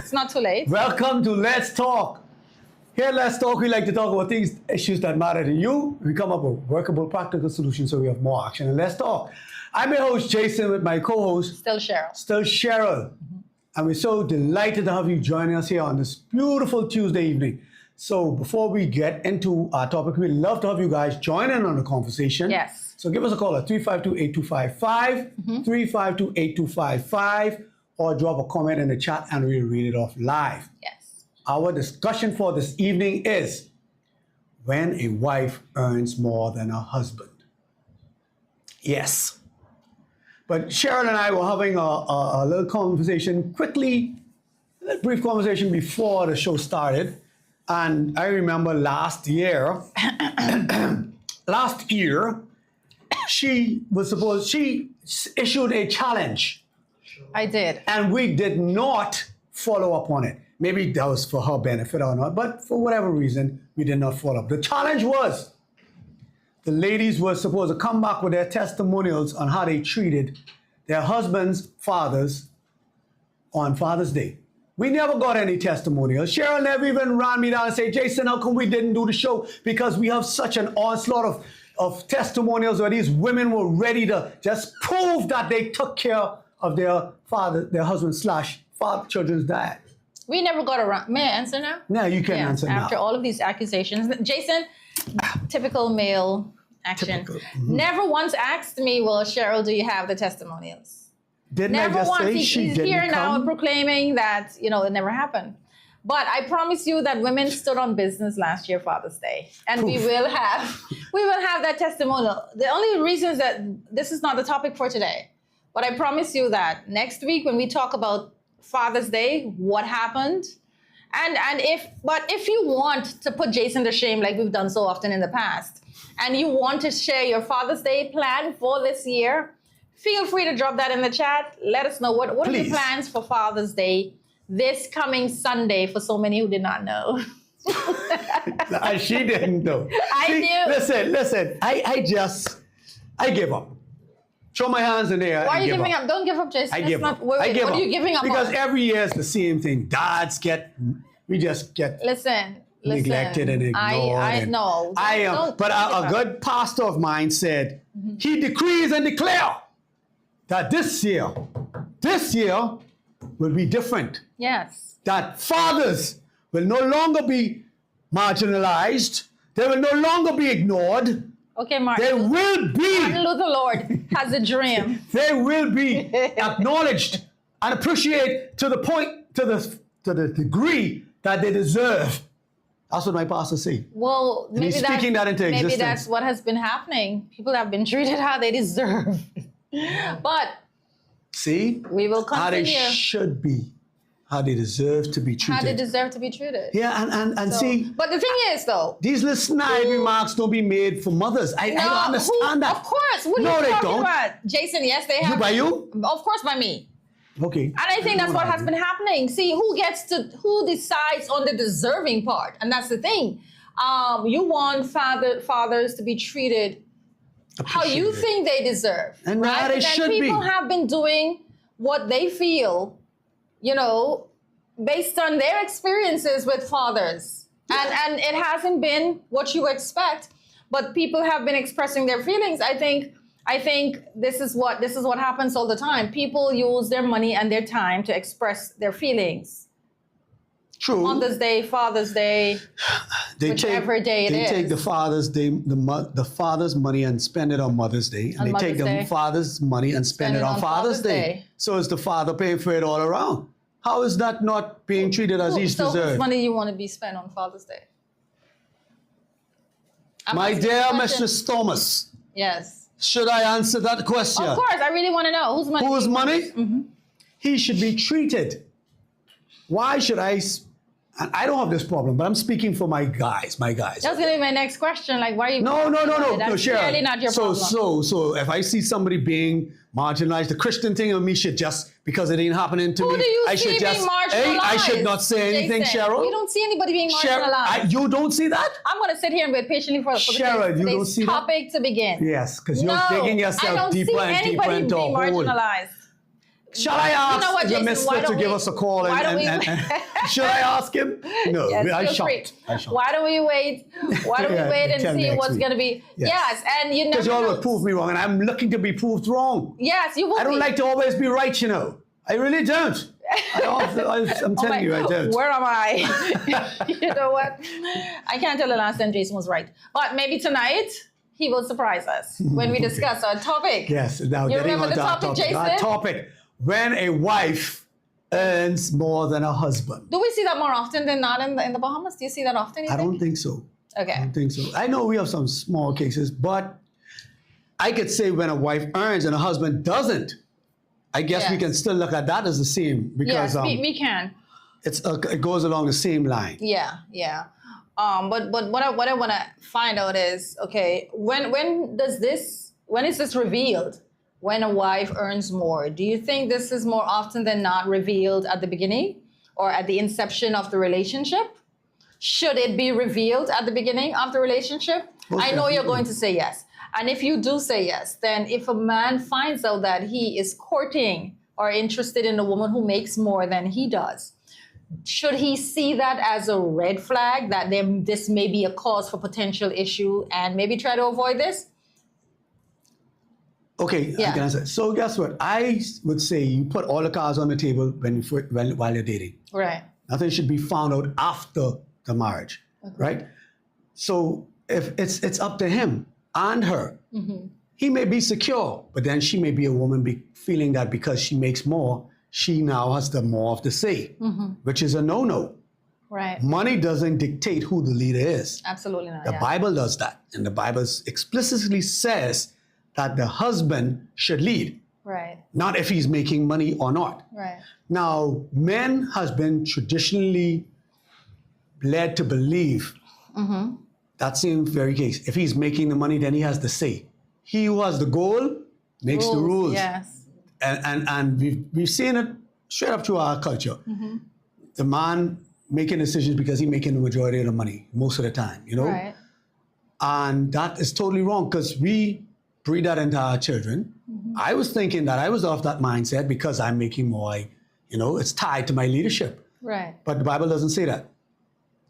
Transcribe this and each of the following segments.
It's not too late. Welcome to Let's Talk. Here at Let's Talk, we like to talk about things, issues that matter to you. We come up with workable, practical solutions so we have more action. And let's talk. I'm your host, Jason, with my co-host, Still Cheryl. And we're so delighted to have you joining us here on this beautiful Tuesday evening. So before we get into our topic, we'd love to have you guys join in on the conversation. Yes. So give us a call at 352-8255, 352-8255, or drop a comment in the chat and we'll read it off live. Yes. Our discussion for this evening is when a wife earns more than her husband. Yes. But Cheryl and I were having a little conversation quickly, a brief conversation before the show started. And I remember last year, she issued a challenge. I did. And we did not follow up on it. Maybe that was for her benefit or not, but for whatever reason, we did not follow up. The challenge was the ladies were supposed to come back with their testimonials on how they treated their husbands' fathers on Father's Day. We never got any testimonials. Cheryl never even ran me down and said, Jason, how come we didn't do the show? Because we have such an onslaught of testimonials where these women were ready to just prove that they took care of their husband / children's dad. We never got around. May I answer now? No, you can answer now. After all of these accusations. Jason, typical male action. Never once asked me, well, Cheryl, do you have the testimonials? Didn't never I just once. say she He's didn't here come? now proclaiming that, it never happened. But I promise you that women stood on business last year, Father's Day. And we will have that testimonial. The only reason is that this is not the topic for today. But I promise you that next week when we talk about Father's Day, what happened, and if you want to put Jason to shame like we've done so often in the past, and you want to share your Father's Day plan for this year, feel free to drop that in the chat. Let us know what are your plans for Father's Day this coming Sunday for so many who did not know. She didn't know. I knew. Listen, I give up. Throw my hands in the air. Why are you giving up? Don't give up, Jason. I give up. What are you giving up because on? every year it's the same thing. We just get neglected and ignored. I know. But a good pastor of mine said, he decrees and declare that this year will be different. Yes. That fathers will no longer be marginalized. They will no longer be ignored. Okay, Martin. They will be. Martin Luther Lord has a dream. They will be acknowledged and appreciated to the point, to the degree that they deserve. That's what my pastor say. Well, and he's speaking that into existence. Maybe that's what has been happening. People have been treated how they deserve. But see, we will how they continue. should be. How they deserve to be treated. How they deserve to be treated. Yeah, and see. But the thing is, though. These little snide remarks don't be made for mothers. I don't understand that. Of course. What no, are you they talking don't. about? Jason, yes, they have. By you? Of course, by me. Okay. And I think that's what has been happening. See, who decides on the deserving part? And that's the thing. You want fathers to be treated how you think they deserve. And right? how they should be. People have been doing what they feel, based on their experiences with fathers. Yeah. And it hasn't been what you expect, but people have been expressing their feelings. I think this is what happens all the time. People use their money and their time to express their feelings. True. Mother's Day, Father's Day, whichever day it is. They take the Father's Day, the father's money and spend it on Mother's Day. And they take the father's money and spend it on Father's Day. So it's the father paying for it all around. How is that not being treated as each deserves? So whose money you want to be spent on Father's Day? My dear Mrs. Thomas. Yes. Should I answer that question? Of course, I really want to know. Whose money? Whose money? Mm-hmm. He should be treated. Why should I? And I don't have this problem, but I'm speaking for my guys. That's going to be my next question. Like, why are you? No, That's Cheryl. clearly not your problem. So if I see somebody being marginalized, the Christian thing of me should just, because it ain't happening to me, Who do you I see should being just, marginalized? I should not say anything, Jason, Cheryl. You don't see anybody being marginalized. You don't see that? I'm going to sit here and wait patiently for Cheryl, you don't see topic to begin. Yes, because you're digging yourself deeper and deeper into a hole. Marginalized. Shall I ask You know what, the Jason, mister why to don't give we- us a call? why don't And should I ask him? No, Yes, I feel free. shan't. I shan't. Why don't we wait? Why don't Yeah, we wait and till see next what's week. going to be? Yes. Yes, and you never Because y'all know. will prove me wrong, and I'm looking to be proved wrong. Yes, you will I don't be. like to always be right, you know. I really don't. I'm telling you, I don't. Where am I? You know what? I can't tell the last time Jason was right. But maybe tonight he will surprise us when we discuss our topic. Yes, now You getting remember on the to our topic, topic. Jason? Our topic, when a wife earns more than a husband. Do we see that more often than not in the Bahamas? Do you see that often? You I think? don't think so. I Okay. don't think so. I know we have some small cases, but I could say when a wife earns and a husband doesn't, I guess we Yes. can still look at that as the same because Yes, we can. it goes along the same line. Yeah, yeah. But what I want to find out is, okay, when is this revealed? When a wife earns more, do you think this is more often than not revealed at the beginning or at the inception of the relationship? Should it be revealed at the beginning of the relationship? Most I know you're definitely. going to say yes. And if you do say yes, then if a man finds out that he is courting or interested in a woman who makes more than he does, should he see that as a red flag that this may be a cause for potential issue and maybe try to avoid this? Okay, Yeah. I can answer. So guess what? I would say you put all the cards on the table while you're dating. Right. Nothing should be found out after the marriage, right? So if it's up to him and her. He may be secure, but then she may be a woman feeling that because she makes more, she now has the more of the say, which is a no-no. Right. Money doesn't dictate who the leader is. Absolutely not. The Yeah. Bible does that, and the Bible explicitly says that the husband should lead, Right. not if he's making money or not. Right. Now, men has been traditionally led to believe that same very case. If he's making the money, then he has the say. He who has the goal makes the rules. Yes. And we've seen it straight up to our culture. The man making decisions because he's making the majority of the money most of the time, you know? Right. And that is totally wrong because we breed that into our children. I was thinking that I was off that mindset because I'm making more, it's tied to my leadership. Right. But the Bible doesn't say that.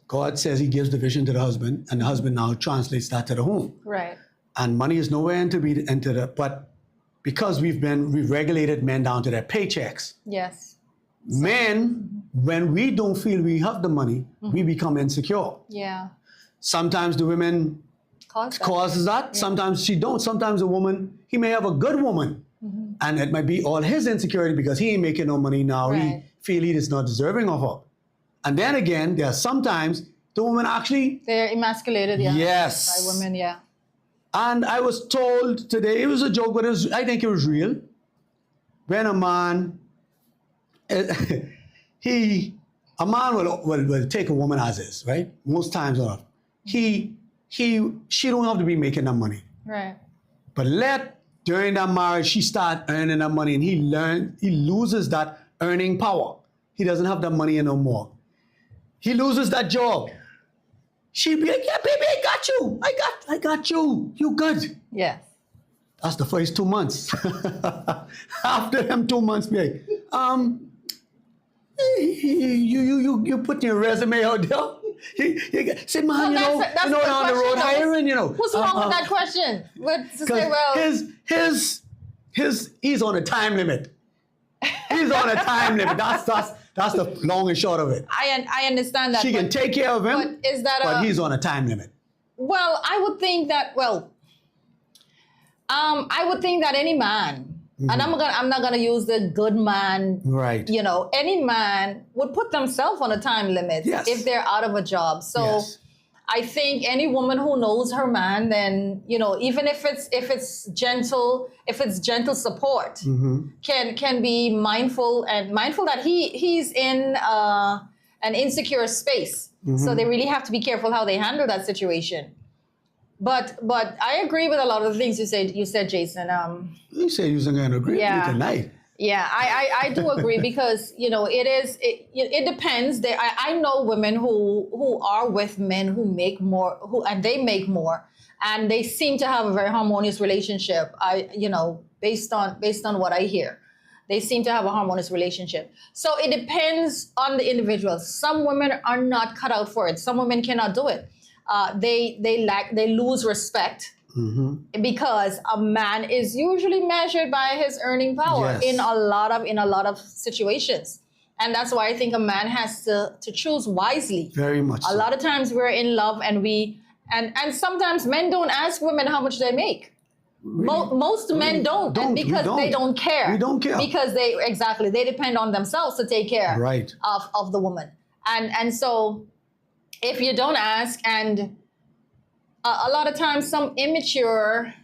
God says he gives the vision to the husband, and the husband now translates that to the home. Right. And money is nowhere into the, but because we've regulated men down to their paychecks, Yes. men, when we don't feel we have the money, we become insecure. Yeah. Sometimes the women causes that. Sometimes she don't. Sometimes a woman, he may have a good woman, and it might be all his insecurity because he ain't making no money now. Right. He feel he is not deserving of her. And then again, there are sometimes the woman actually, They're emasculated. Yeah. yes. By women. Yeah. And I was told today, it was a joke, but I think it was real. When a man, a man will take a woman as is, right? Most times, she don't have to be making that money. Right. But during that marriage, she start earning that money, and he loses that earning power. He doesn't have that money no more. He loses that job. She'd be like, yeah, baby, I got you. I got you. You good. Yes. That's the first 2 months. After them 2 months, be like, you put your resume out there. Say, man, Well, that's on the the question, road though. hiring, What's wrong with that question? But to say, well, he's on a time limit. He's on a time limit. That's the long and short of it. I understand that. She can take care of him, but is that but he's on a time limit. Well, I would think that. Well, I would think that any man, and I'm not gonna use the good man. Right. Any man would put themselves on a time limit Yes. if they're out of a job. So. Yes. I think any woman who knows her man, then even if it's gentle support, can be mindful that he's in an insecure space. So they really have to be careful how they handle that situation. But I agree with a lot of the things you said, Jason. You said you was going to agree with Yeah. me tonight. Yeah, I do agree because it depends. I know women who are with men who make more, and they make more, and they seem to have a very harmonious relationship. Based on what I hear, they seem to have a harmonious relationship. So it depends on the individual. Some women are not cut out for it. Some women cannot do it. They lose respect because a man is usually measured by his earning power Yes. in a lot of situations. And that's why I think a man has to choose wisely. Very much A so. lot of times we're in love and and sometimes men don't ask women how much they make. Most men don't, and We because they don't care. We don't care. Because they depend on themselves to take care Right. of the woman. And so if you don't ask, and a lot of times some immature,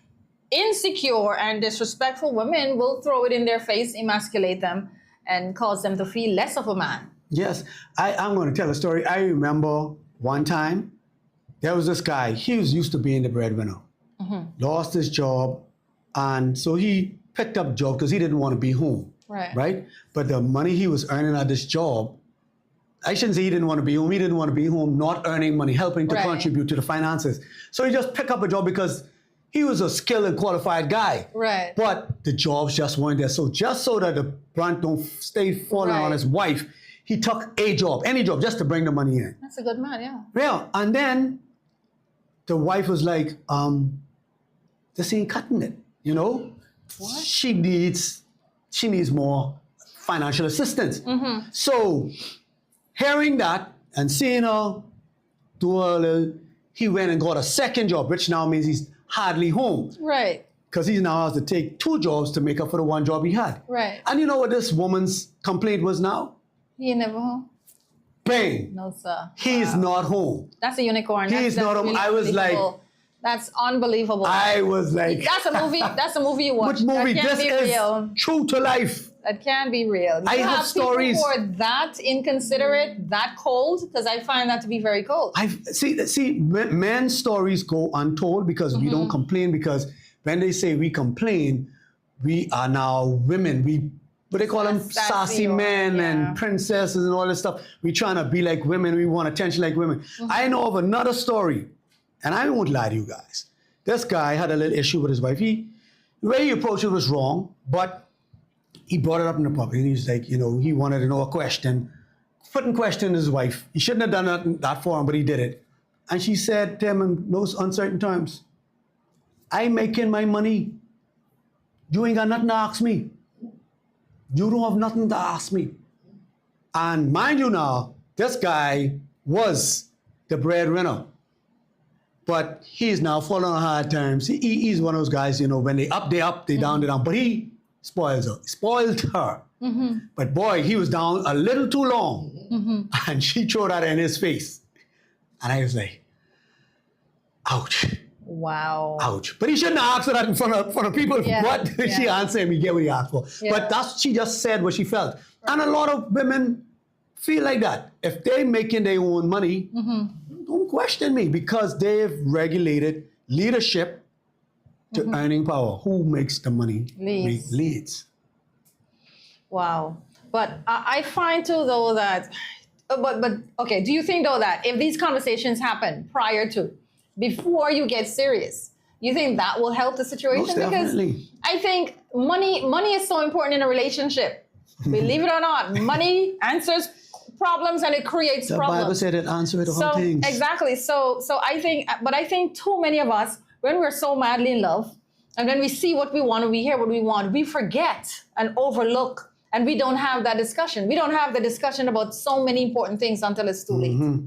insecure, and disrespectful women will throw it in their face, emasculate them, and cause them to feel less of a man. Yes, I'm going to tell a story. I remember one time, there was this guy, he was used to being the breadwinner, lost his job, and so he picked up a job because he didn't want to be home, right? But the money he was earning at this job, I shouldn't say he didn't want to be home, he didn't want to be home, not earning money, helping to contribute to the finances. So he just picked up a job because he was a skilled and qualified guy. Right. But the jobs just weren't there. So just so that the brunt don't stay falling on his wife, he took a job, any job, just to bring the money in. That's a good man, yeah. Yeah, and then the wife was like, this ain't cutting it, you know? What? She needs more financial assistance. So hearing that and seeing her do a little, he went and got a second job, which now means he's hardly home. Right. Because he now has to take 2 jobs to make up for the 1 job he had. Right. And you know what this woman's complaint was now? He ain't never home? Bang! No, sir. He's not home. That's a unicorn. He's That's not home. really I was like, unbelievable. That's unbelievable. I was like, That's a movie. That's a movie you watch. which movie? That can't This be is real. true to life. That can't be real. I You have stories. people who are that inconsiderate, that cold, because I find that to be very cold. I see. Men's stories go untold because we don't complain. Because when they say we complain, we are now women. What they call them, sassy men and princesses and all this stuff. We trying to be like women. We want attention like women. I know of another story, and I won't lie to you guys. This guy had a little issue with his wife. The way he approached it was wrong, but he brought it up in the public. And he's like, he wanted to know a question, putting question his wife. He shouldn't have done that for him, but he did it. And she said to him in those uncertain terms, I'm making my money. You ain't got nothing to ask me. You don't have nothing to ask me. And mind you now, this guy was the breadwinner. But he's now falling on hard terms. He's one of those guys, when they up, they up, they down, they down. But he spoiled her. But boy, he was down a little too long. And she threw that in his face. And I was like, ouch. Wow. Ouch. But he shouldn't have asked her that in front of people. What? She answered him, he get what he asked for. But she just said what she felt. And a lot of women feel like that. If they're making their own money, don't question me, because they've regulated leadership to earning power. Who makes the money? Leads. Wow. But I find too, though, that, but okay, do you think, though, that if these conversations happen before you get serious, you think that will help the situation? Most definitely. Because I think money is so important in a relationship. Believe it or not, money answers problems and it creates problems. The Bible said it answered all things. Exactly. So I think too many of us, when we're so madly in love, and when we see what we want and we hear what we want, we forget and overlook, and we don't have that discussion. We don't have the discussion about so many important things until it's too late.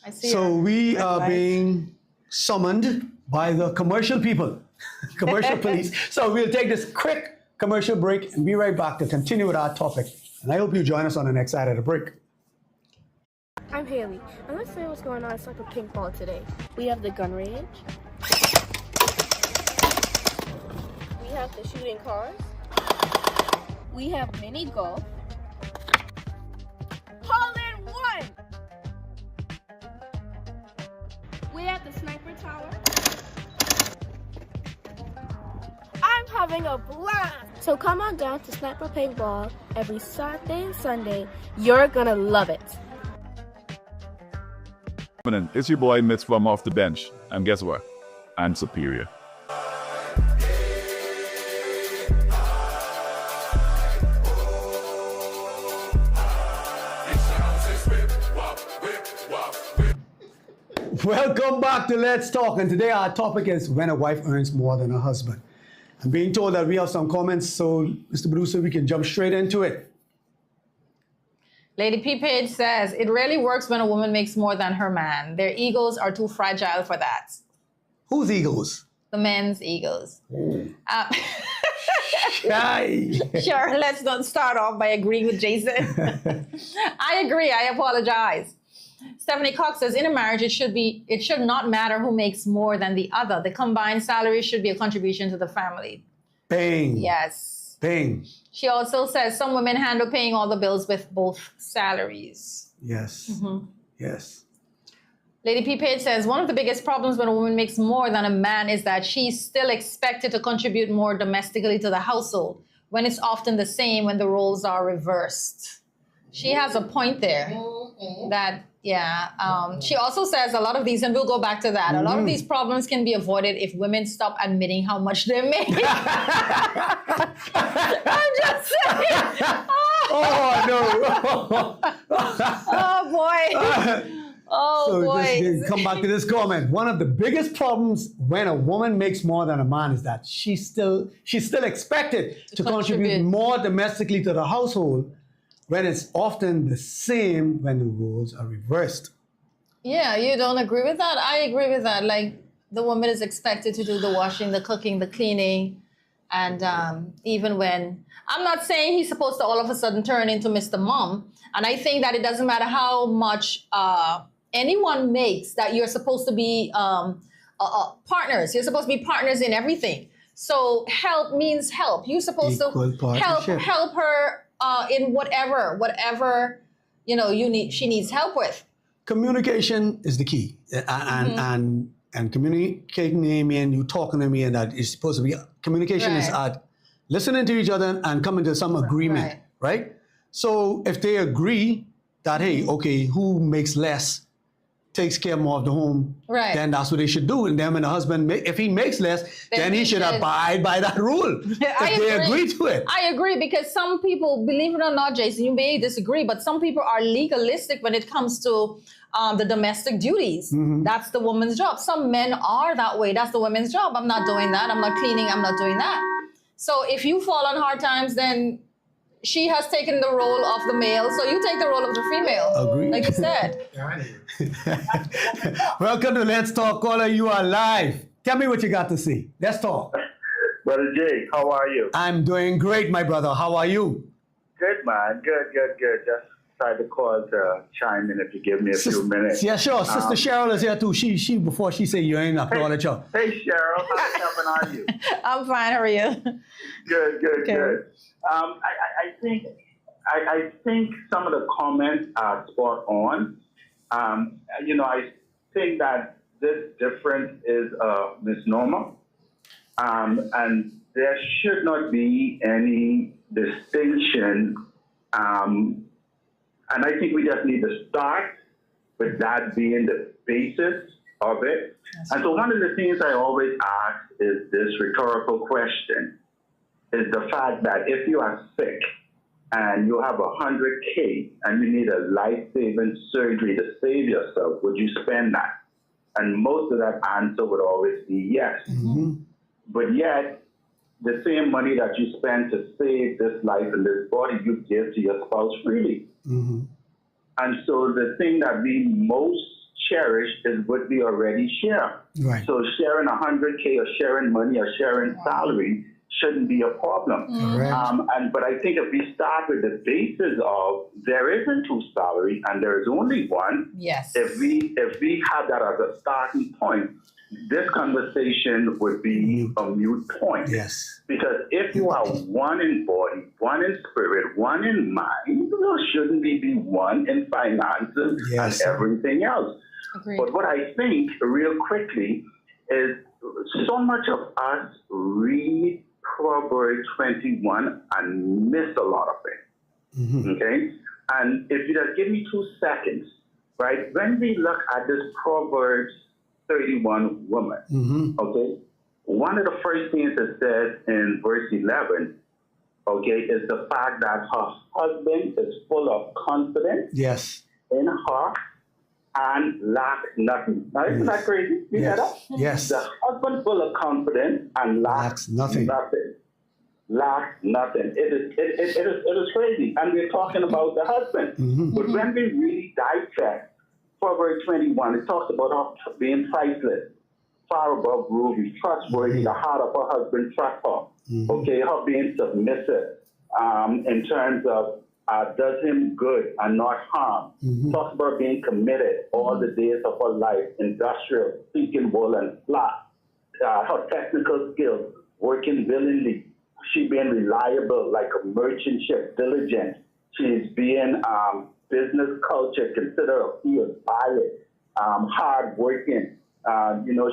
I see. So we are being summoned by the commercial people, commercial police. So we'll take this quick commercial break and be right back to continue with our topic. And I hope you join us on the next side of the break. I'm Haley, and let's say what's going on at Cycle Pink Ball today. We have the gun range. We have the shooting cars. We have mini golf. Hole in one! We have the sniper tower. I'm having a blast! So come on down to Sniper Paintball every Saturday and Sunday. You're gonna love it. It's your boy Mitch from Off the Bench, and guess what? I'm superior. Welcome back to Let's Talk. And today our topic is when a wife earns more than her husband. I'm being told that we have some comments, so Mr. Producer, we can jump straight into it. Lady P. Page says, it rarely works when a woman makes more than her man. Their egos are too fragile for that. Whose egos? The men's egos. Shy. Sure, let's not start off by agreeing with Jason. I agree, I apologize. Stephanie Cox says, in a marriage, it should not matter who makes more than the other. The combined salary should be a contribution to the family. Bang. Yes. Bang. She also says some women handle paying all the bills with both salaries. Yes. Yes. Lady P. Page says, one of the biggest problems when a woman makes more than a man is that she's still expected to contribute more domestically to the household, when it's often the same when the roles are reversed. She has a point there. She also says a lot of these, and we'll go back to that, a lot of these problems can be avoided if women stop admitting how much they make. I'm just saying. Oh, no. Oh, boy. Oh, So boy. just come back to this comment. One of the biggest problems when a woman makes more than a man is that she's still expected to contribute more domestically to the household, when it's often the same when the roles are reversed. Yeah, you don't agree with that? I agree with that. Like, the woman is expected to do the washing, the cooking, the cleaning, and even when... I'm not saying he's supposed to all of a sudden turn into Mr. Mom, and I think that it doesn't matter how much anyone makes, that you're supposed to be partners. You're supposed to be partners in everything. So help means help. You're supposed Equal to partnership. help her in whatever she needs help with. Communication is the key, and communicating to me and you talking to me, and that is supposed to be communication is at listening to each other and coming to some agreement, right? So if they agree that hey, okay, who makes less takes care more of the home, then that's what they should do. And then when the husband, if he makes less, then he should abide by that rule. If they agree to it. I agree, because some people, believe it or not, Jason, you may disagree, but some people are legalistic when it comes to the domestic duties. That's the woman's job. Some men are that way. That's the woman's job. I'm not doing that. I'm not cleaning. I'm not doing that. So if you fall on hard times, then she has taken the role of the male, so you take the role of the female. Agreed. Like you said. Welcome to Let's Talk, caller. You are live. Tell me what you got to say. Let's talk. Brother Jay, how are you? I'm doing great, my brother. How are you? Good, man. Good. Just tried to call to chime in if you give me a few minutes. Yeah, sure. Sister Cheryl is here too. She before she say you ain't acknowledge her. Hey, Cheryl. How are you? I'm fine. How are you? Good. I think some of the comments are spot on. I think that this difference is a misnomer, and there should not be any distinction. And I think we just need to start with that being the basis of it. And so one of the things I always ask is this rhetorical question, is the fact that if you are sick and you have $100K and you need a life-saving surgery to save yourself, would you spend that? And most of that answer would always be yes. But yet, the same money that you spend to save this life and this body, you give to your spouse freely. And so the thing that we most cherish is what we already share. Right. So sharing $100K or sharing money or sharing salary shouldn't be a problem. But I think if we start with the basis of there isn't two salary and there is only one, if we have that as a starting point, this conversation would be a moot point. Yes. Because if you are one in body, one in spirit, one in mind, shouldn't we be one in finances and everything else? Agreed. But what I think, real quickly, is so much of us read Proverbs 21 and miss a lot of it. Okay? And if you just give me 2 seconds, right? When we look at this Proverbs 31 woman, okay? One of the first things it says in verse 11, okay, is the fact that her husband is full of confidence in her and lack nothing. Now, isn't that crazy? You hear that? Yes. The husband full of confidence and Lacks nothing. Lacks nothing. It is crazy. And we're talking about the husband. But when we really dissect Proverbs 21, it talks about her being priceless, far above rubies, trustworthy, the heart of her husband trust her. Okay, her being submissive in terms of does him good and not harm. Talks about being committed all the days of her life, industrial, seeking wool and flax. Her technical skills, working willingly. She being reliable like a merchant ship, diligent. She's being business culture, consider a field, buy it, hard working.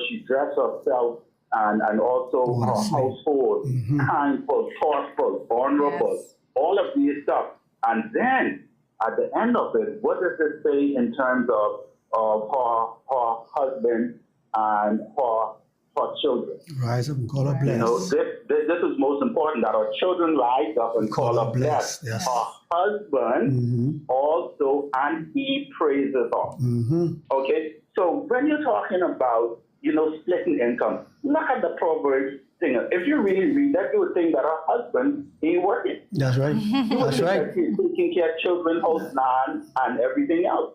She dressed herself and also her household, kindful, thoughtful, honorable, all of these stuff. And then at the end of it, what does it say in terms of her husband and her children? Rise up and call her You know, blessed. this is most important, that our children rise up and call her blessed. Yes. Her husband also, and he praises her. Okay, so when you're talking about, splitting income, look at the Proverbs thing. If you really read that, you would think that her husband ain't working. That's right. You would That's think right. that he's taking care of children, house, land, and everything else.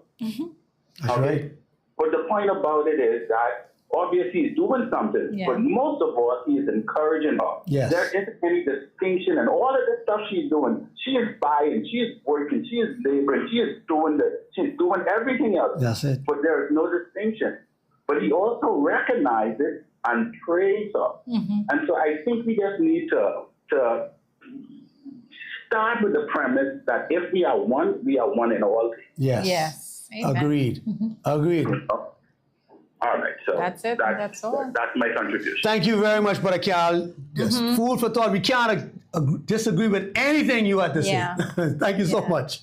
That's right. But the point about it is that obviously he's doing something, Yeah. but most of all, he is encouraging her. Yes. There isn't any distinction, and all of the stuff she's doing, she is buying, she is working, she is laboring, she is doing she's doing everything else. That's it. But there is no distinction. But he also recognizes and praise her. And so I think we just need to start with the premise that if we are one in all things. Yes. Yes. Amen. Agreed. Agreed. All right, so That's it, that's all. That's my contribution. Thank you very much, Brother Carl. Just food for thought. We can't disagree with anything you had to say. Yeah. Thank you so much.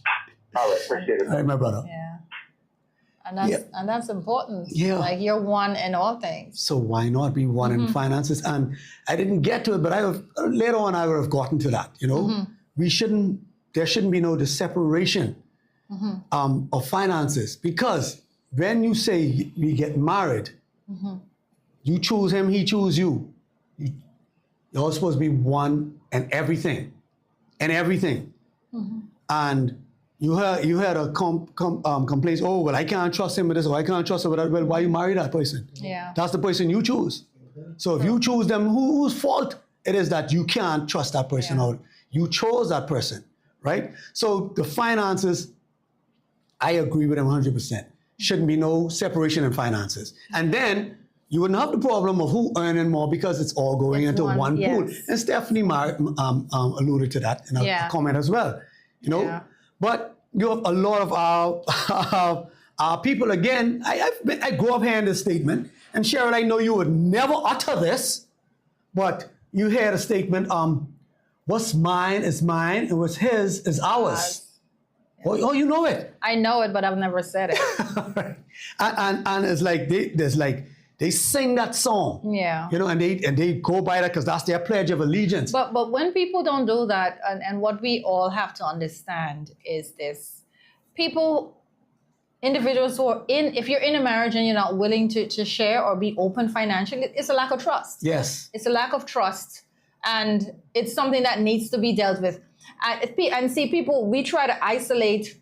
All right, appreciate it. All right, my brother. Yeah. And that's important. Yeah. Like you're one in all things. So why not be one in finances? And I didn't get to it, but later on I would have gotten to that. There shouldn't be no separation of finances, because when you say we get married, you choose him, he choose you. You're all supposed to be one in everything, and you heard a complaint. Oh, well, I can't trust him with this, or I can't trust him with that. Well, why you marry that person? Yeah. That's the person you choose. So if you choose them, whose fault it is that you can't trust that person, or you chose that person, right? So the finances, I agree with him 100%. Shouldn't be no separation in finances. And then you wouldn't have the problem of who earning more, because it's all going into one pool. yes. And Stephanie alluded to that in a comment as well. Yeah. But you have a lot of our people, again, I grew up hearing this statement, and Cheryl, I know you would never utter this, but you hear the statement, what's mine is mine, and what's his is ours. Oh, you know it. I know it, but I've never said it. and it's like they sing that song. Yeah. And they go by that because that's their pledge of allegiance. But when people don't do that, and what we all have to understand is this: individuals who are if you're in a marriage and you're not willing to share or be open financially, it's a lack of trust. Yes. It's a lack of trust, and it's something that needs to be dealt with. And see, people, we try to isolate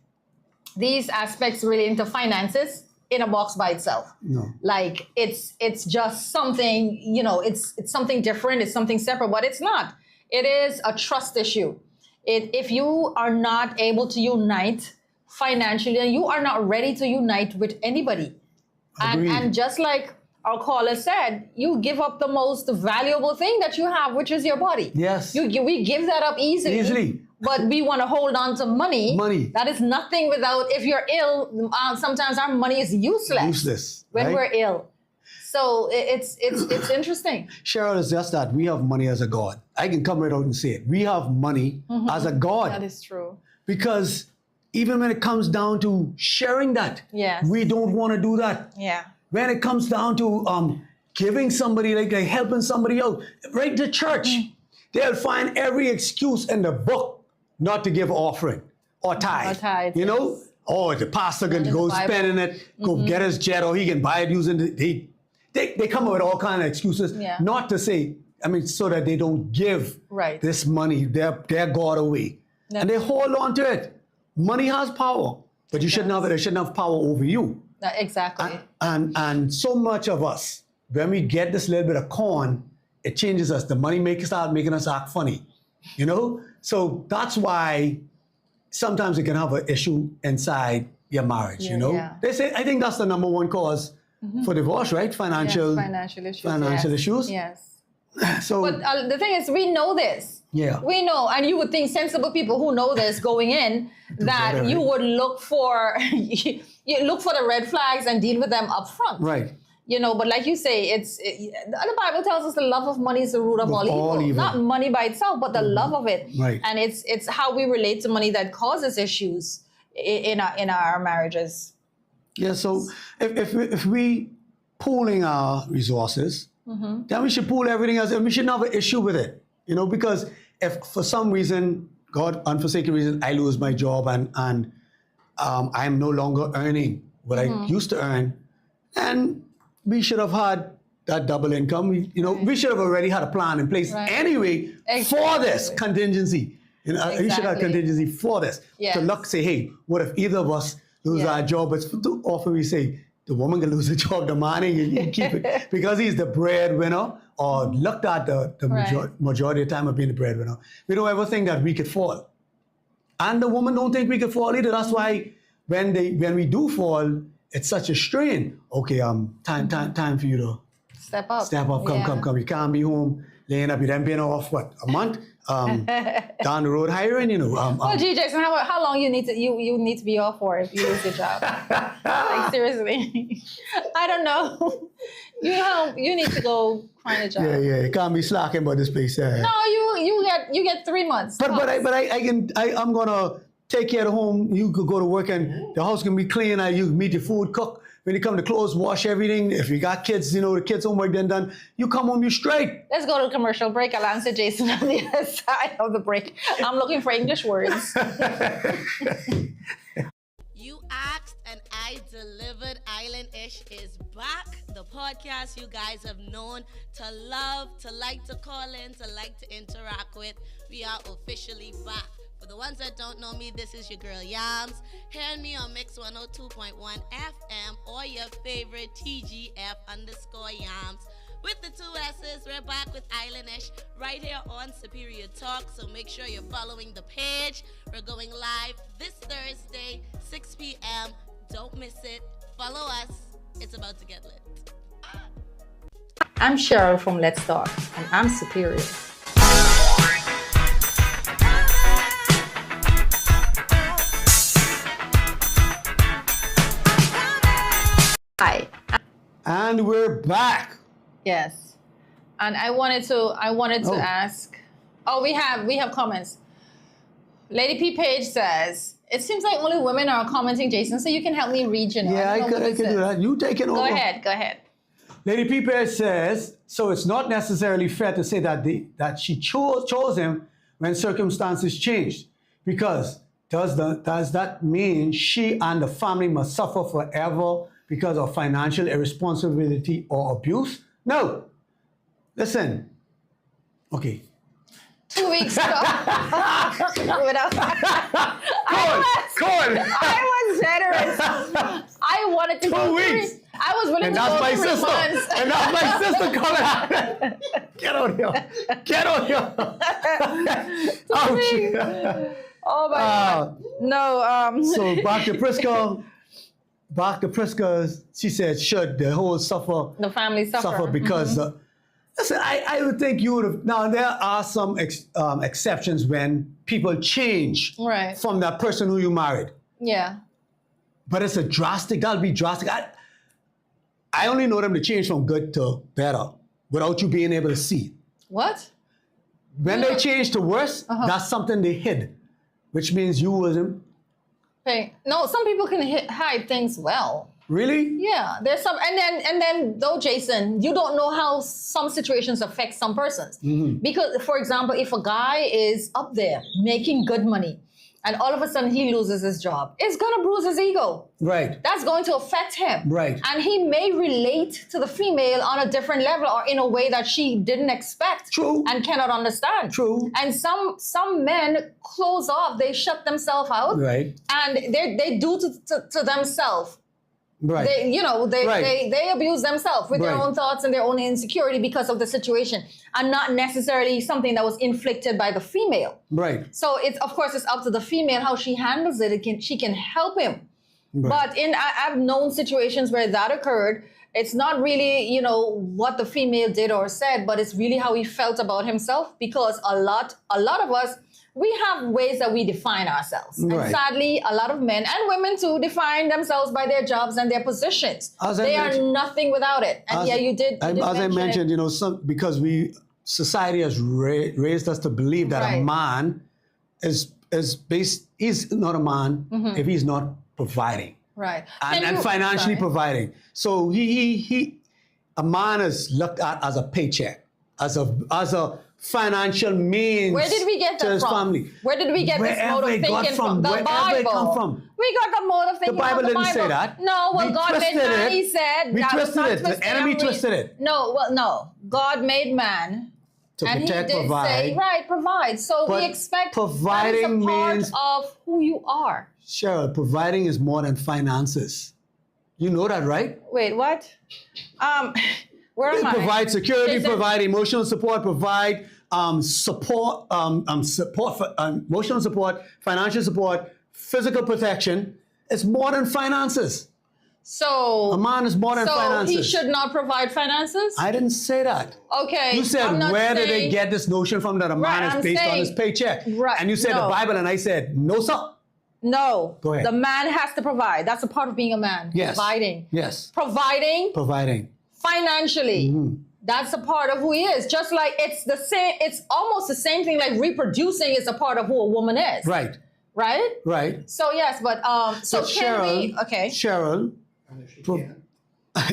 these aspects relating to finances in a box by itself. No. Like it's just something, it's something different, it's something separate, but it's not. It is a trust issue. If you are not able to unite financially, and you are not ready to unite with anybody, and just like our caller said, you give up the most valuable thing that you have, which is your body. Yes. We give that up easily. But we want to hold on to money. That is nothing without, if you're ill, sometimes our money is useless. When right? we're ill. So it's interesting. Cheryl, it's just that we have money as a God. I can come right out and say it. We have money as a God. That is true. Because even when it comes down to sharing that, Yes. we don't want to do that. Yeah. When it comes down to giving somebody, like helping somebody out, right? The church, they'll find every excuse in the book not to give offering or tithe. Or tithe, You know, Oh, the pastor can in go the Bible. spending it, go get his jet, or he can buy it using they come up with all kind of excuses. Yeah. Not to say, so that they don't give Right. this money, their God away. And they hold on to it. Money has power, but it shouldn't have power over you. Exactly. And so much of us, when we get this little bit of corn, it changes us. The money start making us act funny, So that's why sometimes you can have an issue inside your marriage, Yeah. They say, I think that's the number one cause for divorce, right? Financial issues. financial issues. Yes. So, But the thing is, we know this. Yeah. We know, and you would think sensible people who know this going in that better, you right? would look for you look for the red flags and deal with them up front. right. But like you say, the Bible tells us the love of money is the root of all evil. Not money by itself, but the love of it. Right. And it's how we relate to money that causes issues in our marriages. Yeah, so if we pooling our resources, then we should pool everything else, and we shouldn't have an issue with it, because if for some reason, God unforsaken reason, I lose my job and I am no longer earning what I used to earn, and we should have had that double income. We should have already had a plan in place anyway for this contingency. We should have contingency for this to say, hey, what if either of us lose our job? But too often we say the woman can lose the job, the man can keep it because he's the breadwinner, or looked at the majority of the time of being the breadwinner. We don't ever think that we could fall, and the woman don't think we could fall either. That's why when we do fall, it's such a strain. Okay, time for you to Step up. Come. You can't be home laying up. You then been off a month down the road hiring. Well, gee, Jason, how long you need to be off for if you lose your job? Like seriously, I don't know. You need to go find a job. Yeah. You can't be slacking about this place. No, you get 3 months. But I'm gonna take care of the home. You could go to work and the house can be clean. You can meet your food, cook. When you come to clothes, wash everything. If you got kids, the kids' homework done. You come home, you straight. Let's go to a commercial break. I'll answer Jason on the other side of the break. I'm looking for English words. You asked and I delivered. Island-ish is back. The podcast you guys have known to love, to like to call in, to like to interact with. We are officially back. For the ones that don't know me, this is your girl Yams. Hear me on Mix 102.1 FM or your favorite TGF_Yams. With the 2 S's, we're back with Island-ish right here on Superior Talk. So make sure you're following the page. We're going live this Thursday, 6 p.m. Don't miss it. Follow us. It's about to get lit. I'm Cheryl from Let's Talk, and I'm superior. Hi. And we're back. Yes. And I wanted to ask. Oh, we have comments. Lady P Page says, it seems like only women are commenting, Jason, so you can help me read, Yeah, I could do that. You take it over. Go ahead. Lady P Page says, so it's not necessarily fair to say that she chose him when circumstances changed, because does that mean she and the family must suffer forever because of financial irresponsibility or abuse? No. Listen. Okay. 2 weeks ago. I was generous. I wanted to 2 go weeks. I was willing And to that's go my 3 sister. months. And that's my sister coming out. Get on here. Ouch. Oh my God. No. So back to Priska, she said, should the whole the family suffer because listen, I would think you would have. Now there are some exceptions when people change from that person who you married. Yeah. But it's that'll be drastic. I only know them to change from good to better without you being able to see. What? When they change to worse, that's something they hid, which means you wasn't. Okay. No, some people can hide things well. Really? Yeah, there's some, and then though, Jason, you don't know how some situations affect some persons. Because, for example, if a guy is up there making good money, and all of a sudden he loses his job, it's going to bruise his ego. Right. That's going to affect him. Right. And he may relate to the female on a different level or in a way that she didn't expect. True. And cannot understand. True. And some men close off, they shut themselves out. Right. And they do to themselves. Right. They abuse themselves with their Right. own thoughts and their own insecurity because of the situation, and not necessarily something that was inflicted by the female. Right. So it's of course it's up to the female how she handles it. She can help him. Right. But I've known situations where that occurred. It's not really, what the female did or said, but it's really how he felt about himself, because a lot of us, we have ways that we define ourselves. Right. And sadly, a lot of men and women too define themselves by their jobs and their positions. They are nothing without it. And you did as I mentioned, because society has raised us to believe that Right. a man he's not a man if he's not providing. Right. And financially providing. So a man is looked at as a paycheck, as a financial means. Where did we get to that his from? family. Where did we get this mode of thinking from? The Wherever Bible. it come from. We got the mode of thinking The Bible from the didn't Bible. say that. No, well, We God made twisted man, it. he said. We that was twisted not it. The twisted, enemy and we- twisted it. No. God made man. To and protect, he did provide. say, right, provide. So But we expect providing that is a part means- of who you are. Cheryl, providing is more than finances. You know that, right? Wait, what? Where am I? Provide security, Is it- provide emotional support, provide emotional support, financial support, physical protection. It's more than finances. So A man is more than finances. he should not provide finances? I didn't say that. Okay. You said, I'm not where did they saying- get this notion from that a man Right, is I'm based on saying- his paycheck? Right, And you said no. the Bible, and I said, no, sir. No. Go ahead. The man has to provide. That's a part of being a man. Yes. Providing. Yes. Providing financially. Mm-hmm. That's a part of who he is. Just like it's the same, it's almost the same thing like reproducing is a part of who a woman is. Right. Right? Right. So yes, but so But can we okay. Cheryl.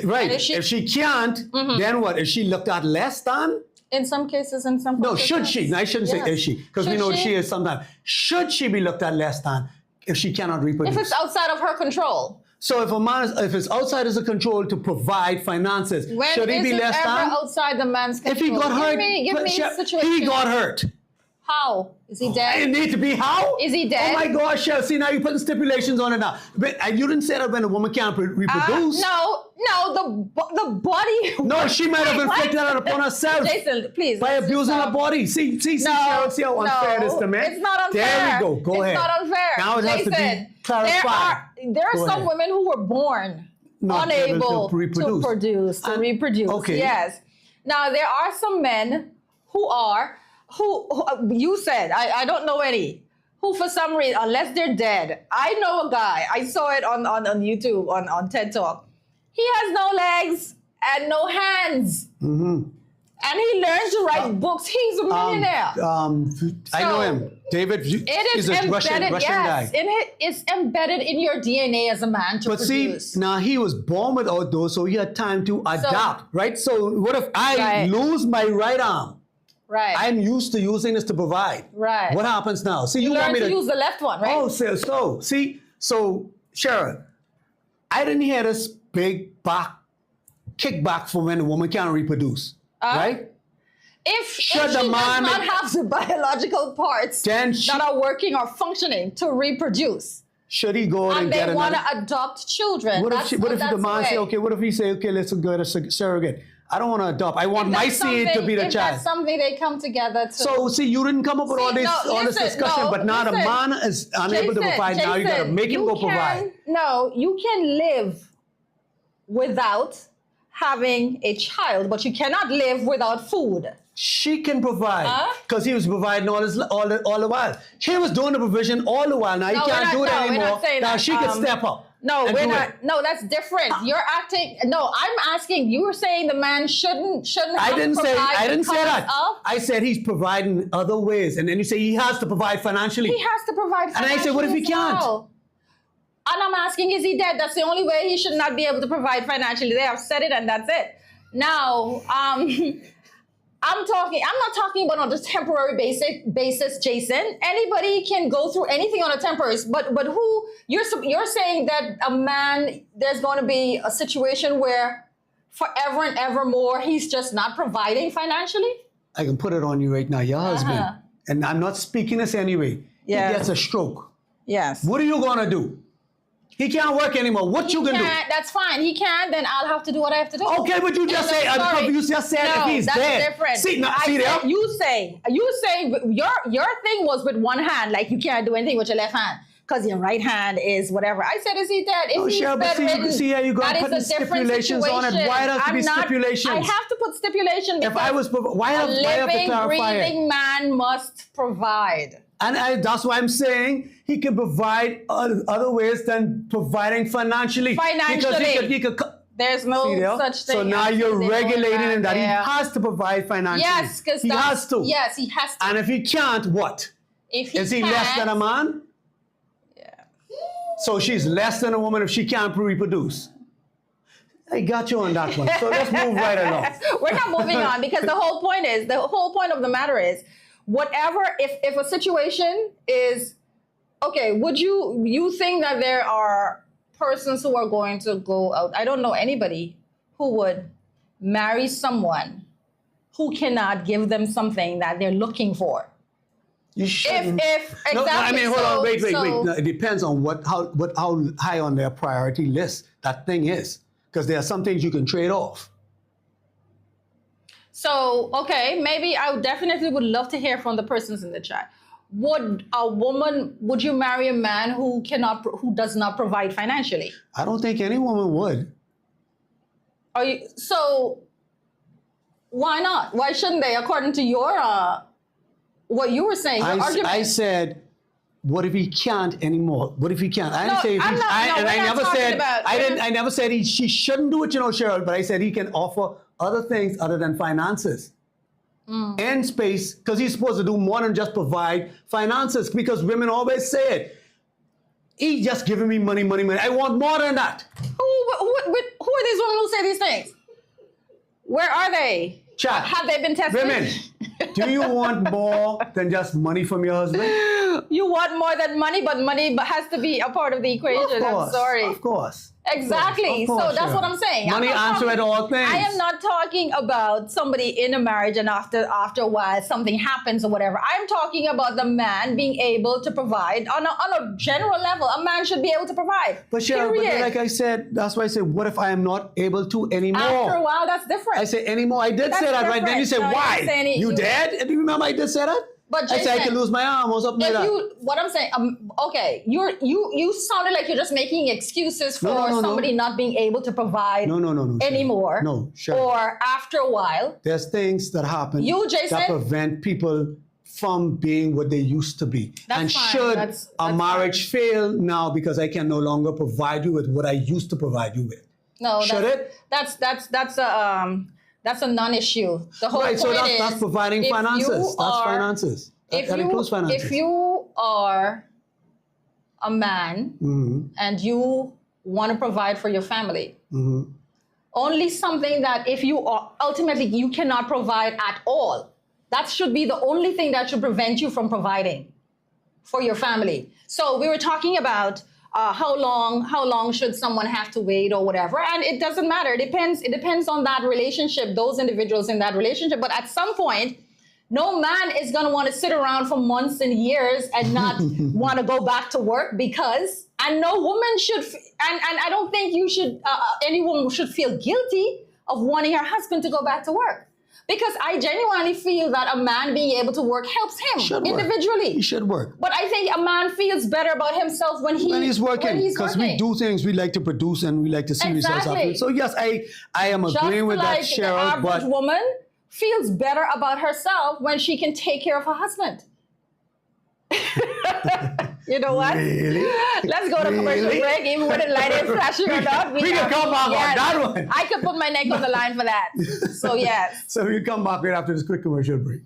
Right. And if she- can't, then what? Is she looked at less than? In some cases, in some No, cases, should she? No, I shouldn't say Yes. is she, because we Should know she? she is sometimes. Should she be looked at less than if she cannot reproduce? If it's outside of her control. So if a man if it's outside his control to provide finances, When should he is be it less ever than? outside the man's control? If he got hurt, Give me a situation. he got hurt. How? Is he dead? It need to be how? Is he dead? Oh my gosh, Cheryl. See, now you're putting stipulations on it now. But you didn't say that when a woman can't reproduce. No, the body. No, she might have inflicted that upon herself. Jason, please. By let's abusing stop. her body. See, No, Cheryl, see how unfair it is to men? It's not unfair. There we go. Go ahead. It's not unfair. Now it has to Jason, be clarified. There are Go some ahead. women who were born Not unable able to reproduce. to reproduce. Okay. Yes. Now there are some men who you said, I don't know any, who for some reason, unless they're dead. I know a guy, I saw it on YouTube, on TED Talk. He has no legs and no hands. Mm-hmm. And he learns to write books. He's a millionaire. I know him. David, It is he's a embedded, Russian yes. guy. It's embedded in your DNA as a man to But produce. see, now he was born without those, so he had time to adapt, right? So what if I Right. lose my right arm? Right. I'm used to using this to provide. Right. What happens now? See, you want learn me to use the left one, right? Oh, so Sharon, I didn't hear this big kickback for when a woman can't reproduce, right? If she the does man- not have the biological parts Then that are working or functioning to reproduce, Should he go and and they get want another? to adopt children, What if, that's the that's man the say, way. okay, what if he say, okay, let's go to surrogate. I don't want to adopt. I want If my that's seed to something- be the if child. That's something they come together to. So, see, you didn't come up with all See, this no, discussion, listen, but now the listen. man is unable to provide. Now you got to Jason, make him you go can- provide. No, you can live without having a child, but you cannot live without food. She can provide Huh? because he was providing all the while. She was doing the provision all the while. Now you No, can't do we're it not anymore. saying Now that. she can step up. No, and we're do not. it. No, that's different. You're acting. No, I'm asking. You were saying the man shouldn't. I have didn't to say provide that. because of- I said he's providing in other ways, and then you say he has to provide financially. He has to provide. And I said, what if he financially as can't? well. And I'm asking, is he dead? That's the only way he should not be able to provide financially. They have said it, and that's it. Now, I'm not talking about on a temporary basis, Jason. Anybody can go through anything on a temporary, but who you're saying that a man, there's going to be a situation where forever and evermore he's just not providing financially? I can put it on you right now. Your husband, and I'm not speaking this anyway. Yeah. He gets a stroke. Yes. What are you gonna do? He can't work anymore. What you gonna do? That's fine. He can't. Then I'll have to do what I have to do. Okay, but you just say you just said if he's that's dead. different. See, I see said, there? you say your thing was with one hand, like you can't do anything with your left hand because your right hand is whatever. I said, is he dead? If he's Cheryl, but bedridden, see how you go that is putting a different stipulations on it. situation. Why does it I'm be not- stipulations? I have to put stipulation because If I was, why a have to living, clarify it? breathing man must provide. And that's why I'm saying he can provide other ways than providing financially. Financially. Because he could There's no see there? such thing. So now as you're living regulating man him that he there. has to provide financially. Yes, because he has to. Yes, he has to. And if he can't, what? If he Is he can't, less than a man? Yeah. So she's less than a woman if she can't reproduce. I got you on that one. So let's move right along. We're not moving on because the whole point of the matter is, whatever, if a situation is, okay, would you think that there are persons who are going to go out, I don't know anybody who would marry someone who cannot give them something that they're looking for. You shouldn't. Exactly. No, I mean, hold on, wait. So- No, it depends on how high on their priority list that thing is. Because there are some things you can trade off. So, okay, maybe I definitely would love to hear from the persons in the chat. Would you marry a man who does not provide financially? I don't think any woman would. So why not? Why shouldn't they? According to your what you were saying, your argument. I said, what if he can't anymore? What if he can't? I didn't say if I'm he's, not- I, no, and we're I not never talking said about- I never said she shouldn't do it, Cheryl, but I said he can offer other things other than finances. And space, because he's supposed to do more than just provide finances, because women always say it. He's just giving me money. I want more than that. Who are these women who say these things? Where are they? Chat. Have they been tested? Women, do you want more than just money from your husband? You want more than money, but money has to be a part of the equation. I'm sorry. Of course. Exactly. Of course, So that's yeah. what I'm saying. Money I'm not answer talking- at all things. I am not talking about somebody in a marriage and after a while something happens or whatever. I'm talking about the man being able to provide on a general level. A man should be able to provide. But Cheryl, period. like I said, that's why I said, what if I am not able to anymore? After a while, that's different. I say anymore. I did That's say that, right? Then you said, different. No, why? you're saying it- You you- did? Do you remember I did say that? But I said I Jason, can lose my arm or something like that. What I'm saying, okay, you sounded like you're just making excuses for No. somebody not being able to provide No. anymore. No, sure. Or after a while. There's things that happen You, Jason? that prevent people from being what they used to be. That's and fine. should That's a marriage fail now because I can no longer provide you with what I used to provide you with? No, Should it? That's a non-issue. The whole Right, point so is that's providing if finances. you That's are- finances. That includes finances. If you are a man and you want to provide for your family, only something that if you are ultimately you cannot provide at all, that should be the only thing that should prevent you from providing for your family. So we were talking about how long should someone have to wait or whatever, and it doesn't matter. It depends on that relationship, those individuals in that relationship. But at some point, no man is going to want to sit around for months and years and not want to go back to work and no woman should, and I don't think you should, any woman should feel guilty of wanting her husband to go back to work. Because I genuinely feel that a man being able to work helps him Should work. individually. He should work. But I think a man feels better about himself when he's working, because we do things we like to produce and we like to see results Exactly. after. So yes, I am Just agreeing with like that, Cheryl. the average But woman feels better about herself when she can take care of her husband. You know what? Really? Let's go to commercial Really? break, even with the light is flashing or not. We can come back on that one. I could put my neck on the line for that. So yes. So we come back right after this quick commercial break.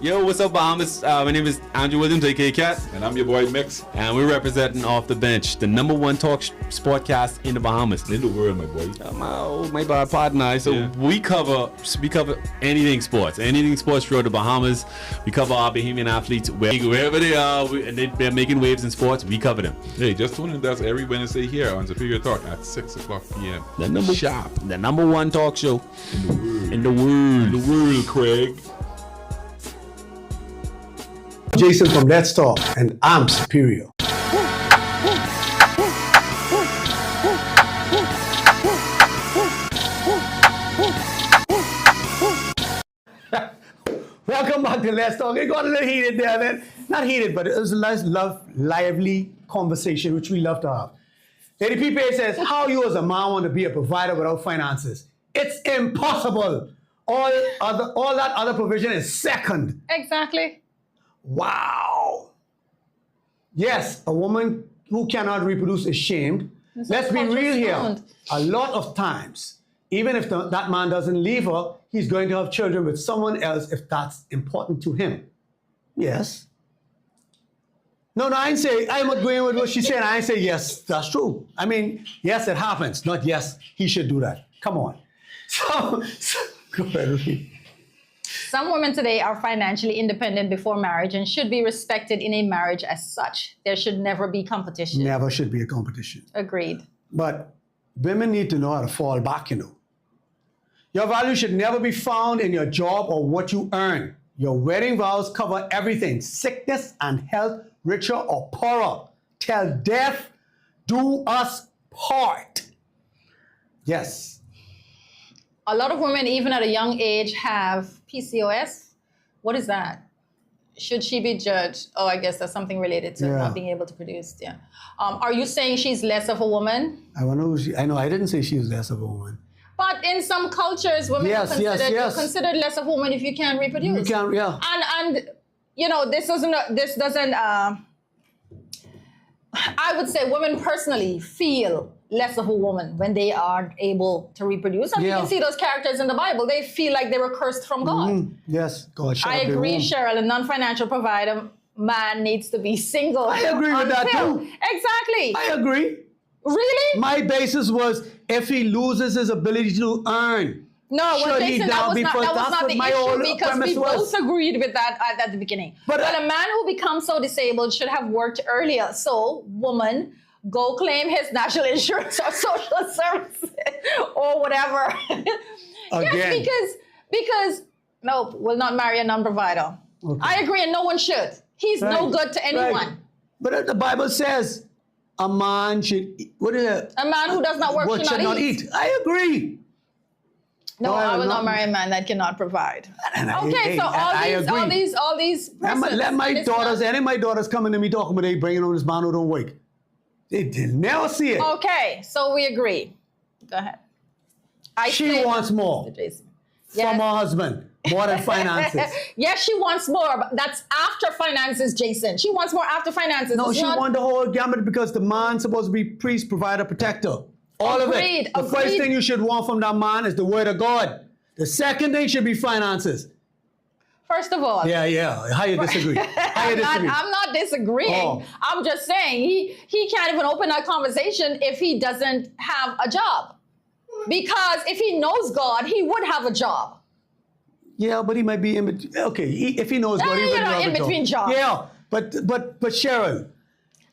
Yo, what's up, Bahamas? My name is Andrew Williams, aka Cat, And I'm your boy Mix. and we're representing Off the Bench, the #1 talk sportcast in the Bahamas. In the world, my boy. My bad partner. So Yeah. we cover anything sports throughout the Bahamas. We cover our Bahamian athletes wherever they are, and they're making waves in sports. We cover them. Hey, just tune in. That's every Wednesday here on Superior Talk at 6 o'clock p.m. The #1 talk show in the world. In the world, Craig. Jason from Let's Talk, and I'm superior. Welcome back to Let's Talk. It got a little heated there, man. Not heated, but it was a nice, lively conversation, which we love to have. Lady P.P. says, how you as a man want to be a provider without finances? It's impossible. All that other provision is second. Exactly. Wow. Yes, a woman who cannot reproduce is shamed. Let's be real here. found. A lot of times, even if that man doesn't leave her, he's going to have children with someone else if that's important to him. Yes. No, I ain't say, I'm agreeing with what she's saying. I ain't say, yes, that's true. I mean, yes, it happens. Not yes, he should do that. Come on. So go ahead, Ruby. Some women today are financially independent before marriage and should be respected in a marriage as such. There should never be competition. Never should be a competition. Agreed. But women need to know how to fall back, you know. Your value should never be found in your job or what you earn. Your wedding vows cover everything, sickness and health, richer or poorer. Till death do us part. Yes. A lot of women, even at a young age, have PCOS. What is that? Should she be judged? Oh, I guess that's something related to not being able to produce. Yeah. Are you saying she's less of a woman? I know. I didn't say she was less of a woman. But in some cultures, women are considered less of a woman if you can't reproduce. You can't, yeah. And you know, this doesn't. I would say women personally feel less of a woman when they aren't able to reproduce. And you can see those characters in the Bible. They feel like they were cursed from God. Yes, God. I agree, Cheryl. A non-financial provider man needs to be single. I agree with that too. Exactly. I agree. Really? My basis was if he loses his ability to earn. No, well, Jason, that was not the issue because we both agreed with that at the beginning. But a man who becomes so disabled should have worked earlier. So, woman, go claim his national insurance or social services or whatever. Again. Yes, because no, will not marry a non-provider. Okay. I agree, and no one should. He's no good to anyone. Right. But the Bible says a man should eat. What is it? A man who does not work should not eat. I agree. No, I will not marry a man that cannot provide. Okay, so all these persons, let my daughters, any of my daughters coming to me talking about they bringing on this man who don't work. They never see it. Okay, so we agree. Go ahead. She wants more from her husband, more than finances. Yes, she wants more, but that's after finances, Jason. She wants more after finances. No, she wants the whole gamut because the man's supposed to be priest, provider, protector. All of it. The first thing you should want from that man is the word of God. The second thing should be finances. First of all. Yeah. How you disagree? I'm not disagreeing. Oh. I'm just saying he can't even open that conversation if he doesn't have a job. Because if he knows God, he would have a job. Yeah, but he might be in between. Okay, if he knows God, he would have a job. In between jobs. Yeah, but Cheryl.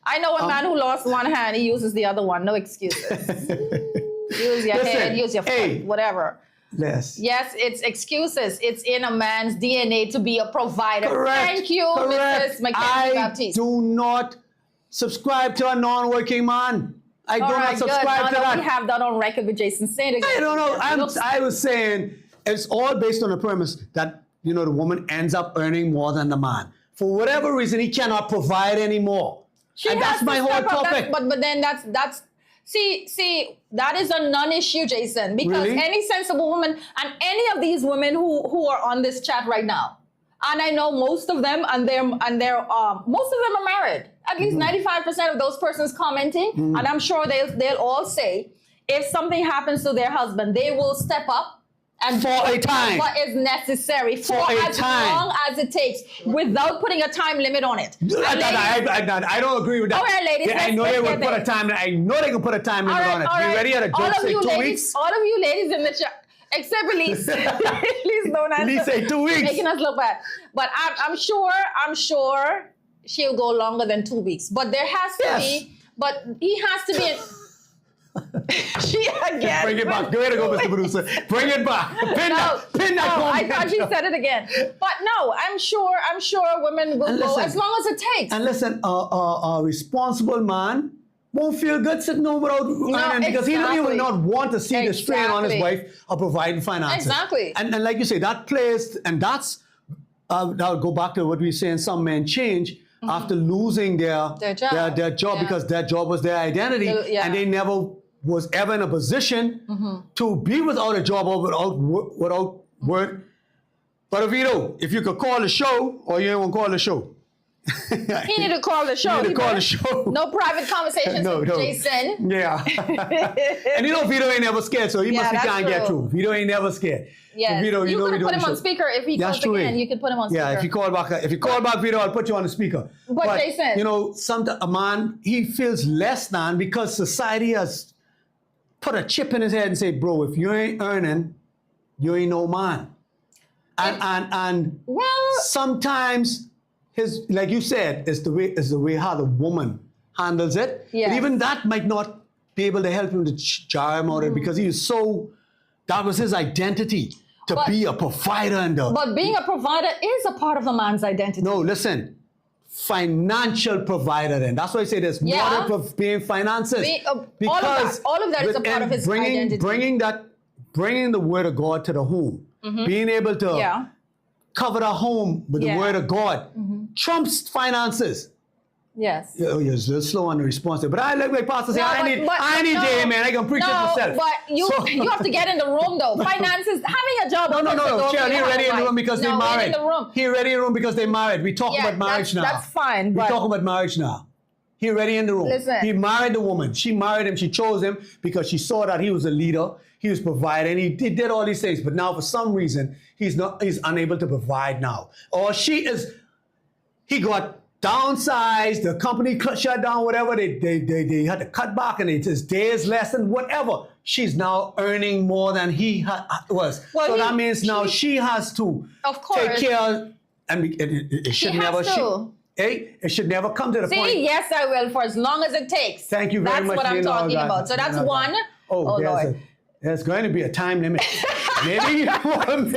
I know a man who lost one hand, he uses the other one. No excuses. Use your head, use your foot, whatever. Yes. Yes, it's excuses. It's in a man's DNA to be a provider. Correct. Thank you, Mrs. Mackenzie Baptiste. I do not subscribe to a non-working man. I do not subscribe to that. We have that on record with Jason Saint. I don't know. I was saying it's all based on the premise that, the woman ends up earning more than the man. For whatever reason, he cannot provide anymore. And that's my whole topic. But then that's see, that is a non-issue, Jason, because any sensible woman and any of these women who are on this chat right now, and I know most of them, and they're most of them are married. At least 95% of those persons commenting, and I'm sure they'll all say, if something happens to their husband, they will step up And For a time. what is necessary for a as time. long as it takes, without putting a time limit on it. And I don't agree with that. All right, ladies, I know let's they will get put there. a time. I know they can put a time limit on it. all You right. ready at a all joke? of Say you 2 ladies, weeks. all of you ladies in the chat, except Elise. Elise don't answer. Elise say 2 weeks. Making us look bad. But I'm sure she'll go longer than 2 weeks. But there has to be. But he has to be. She again. Bring it back. Go ahead and go, Mr. Producer. Bring it back. Pin that I comment. thought she said it again. But no, I'm sure women will And go listen, as long as it takes. And listen, a responsible man won't feel good sitting home without earning because he will not want to see the strain on his Exactly. wife of providing finances. Exactly. And like you say, that plays, and that's, I'll go back to what we were saying, some men change after losing their job. their job Yeah. because that job was their identity Yeah. and they never was ever in a position to be without a job or without work. But if you could call the show, or you don't call the show. He need to call the show. He need to call better- the show. No private conversations No, with no. Jason. Yeah. And Vito ain't never scared, so he Yeah, must be that's can't get true. through. Vito ain't never scared. Yeah, So Vito, you know could we put doing him the on show. speaker if he That's calls true. again. You could put him on speaker. Yeah, if you call back Vito, I'll put you on the speaker. But Jason, sometimes a man, he feels less than because society has put a chip in his head and say, bro, if you ain't earning, you ain't no man. And well, sometimes like you said, is the way how the woman handles it. Yes. But even that might not be able to help him to jar him out of it because he is that was his identity to be a provider but being a provider is a part of a man's identity. No, listen. Financial provider then. That's why I say there's Yeah. more to being finances. All of that is a part of his identity. Bringing the word of God to the home. Being able to cover the home with the word of God trumps finances. Yes. You're a little slow on the response there. But I like my pastor say, I need Jay, man. I can preach it myself. But you have to get in the room though. Finances, having a job. No. Cheryl, he ready in the room because they married. In the room. He ready in the room because they married. We talk about marriage now. That's fine. We talk about marriage now. He ready in the room. Listen. He married the woman. She married him. She chose him because she saw that he was a leader. He was providing. He did all these things. But now for some reason, he's unable to provide now. Or he got downsized, the company shut down, whatever, they had to cut back and his days less and whatever. She's now earning more than he was. Well, so that means now she has to take care, and it should never. It should never come to the point. See, yes, I will, for as long as it takes. Thank you very much. That's what I'm talking about. So that's one. Oh, Lord. There's going to be a time limit. maybe more than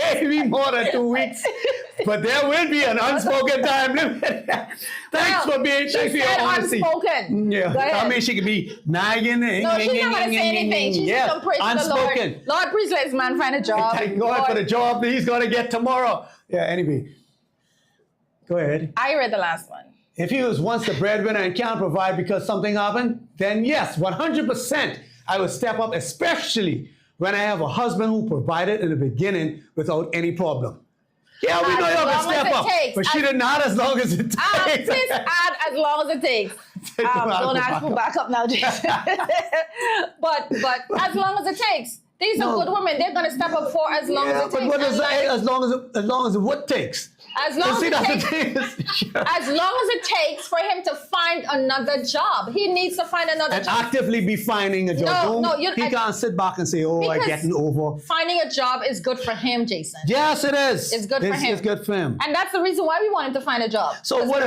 2 weeks. But there will be an unspoken time limit. Thanks for your honesty. Unspoken. Yeah. I mean, she could be nagging. No, she's not going to say anything. She's just going to praise unspoken. the Lord. Lord, please let this man find a job. Thank God for the job that he's going to get tomorrow. Yeah, anyway. Go ahead. I read the last one. If he was once the breadwinner and can't provide because something happened, then yes, 100%, I would step up, especially when I have a husband who provided in the beginning without any problem. Yeah, we know you're going to step up, but she did not as long as it takes. Please add as long as it takes. Don't ask for backup now, Jason. but as long as it takes. These are good women. They're going to step up for as long as it takes. But what does as long as what takes? As long as it takes for him to find another job. He needs to find another job. And actively be finding a job. He can't sit back and say, I'm getting over. Finding a job is good for him, Jason. Yes, it is. It's good for him. It's good for him. And that's the reason why we want him to find a job. So what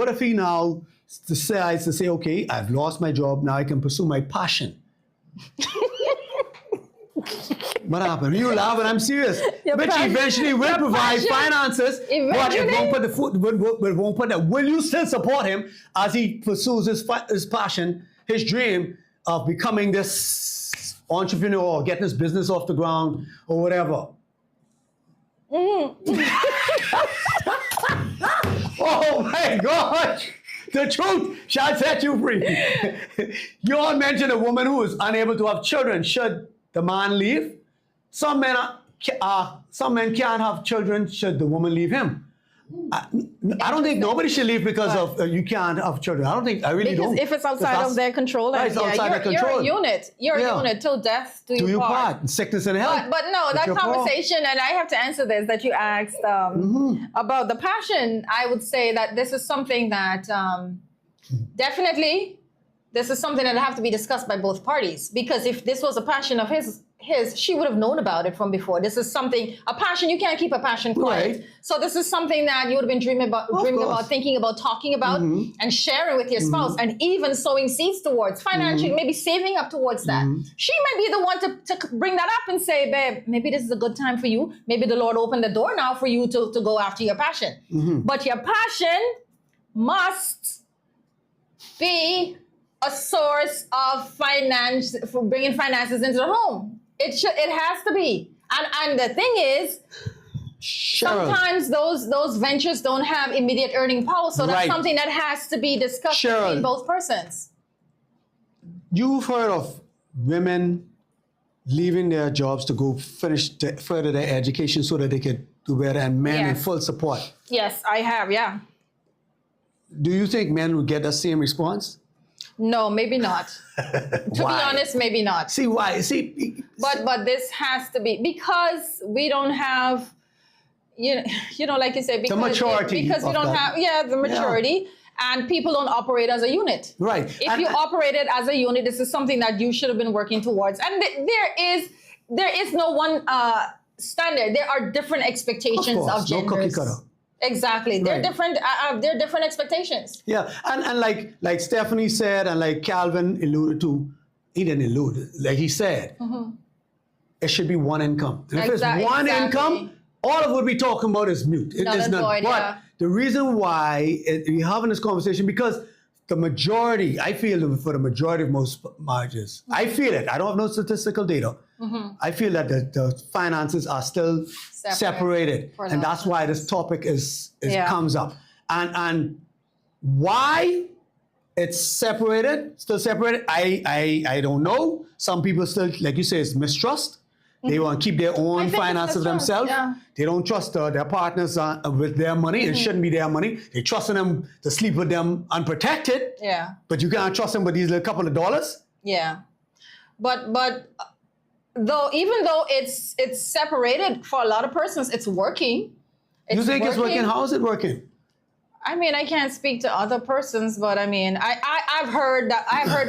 if he now decides to say, okay, I've lost my job, now I can pursue my passion. What happened? You laugh, and I'm serious. Which eventually will provide finances, but it won't put the foot. Won't put that. Will you still support him as he pursues his passion, his dream of becoming this entrepreneur, or getting his business off the ground, or whatever? Oh my God! The truth shall set you free. You all mentioned a woman who is unable to have children. Should the man leave? Some men can't have children should the woman leave him. I don't think nobody should leave because of you can't have children. I don't think, I really Because don't. if it's outside of their control, Right, and it's outside their control. you're a unit. You're Yeah. a unit till death do Do you you part. part? Sickness and health. But no, It's that your call. conversation, and I have to answer this that you asked about the passion. I would say that this is something that definitely, this is something that have to be discussed by both parties. Because if this was a passion of his, she would have known about it from before. This is something, a passion, you can't keep a passion quiet. Right. So this is something that you would have been dreaming about, course. thinking about, talking about, and sharing with your spouse, and even sowing seeds towards, financially, maybe saving up towards that. She might be the one to bring that up and say, babe, maybe this is a good time for you. Maybe the Lord opened the door now for you to go after your passion. But your passion must be a source of finance, for bringing finances into the home. It has to be. And the thing is, Cheryl, sometimes those ventures don't have immediate earning power, so that's Right. something that has to be discussed Cheryl. between both persons. you've heard of women leaving their jobs to go further their education so that they could do better, and men in Yes. full support. Yes, I have, yeah. Do you think men would get the same response? No, maybe not. To be Why? honest, maybe not. See why? See, But this has to be, because we don't have, you know, like you said, because maturity because we of don't that. have the maturity, and people don't operate as a unit. Right. If And- you operated as a unit, this is something that you should have been working towards. And there is no one standard. There are different expectations Of course, of no genders. cookie cutter. Exactly. They're Right. different. They're different expectations. Yeah, and like Stephanie said, and like Calvin alluded to, he didn't allude, like he said, it should be one income. And if it's one Exactly. income, all of what we're talking about is mute. It Null is and not. void, But yeah. the reason why we're having this conversation, because the majority, I feel for the majority of most marriages, I feel it. I don't have no statistical data. I feel that the finances are still separated, for a and lot that's of why this topic Yeah. comes up. And why it's separated, still separated, I don't know. Some people still, like you say, it's mistrust. They want to keep their own think it's finances mistrust, themselves. yeah. They don't trust their partners with their money. It shouldn't be their money. They trusting them to sleep with them unprotected. Yeah. But you can't trust them with these little couple of dollars. Yeah. But though, even though it's separated for a lot of persons, it's working. You think it's working? How is it working? I mean, I can't speak to other persons, but I mean, I've heard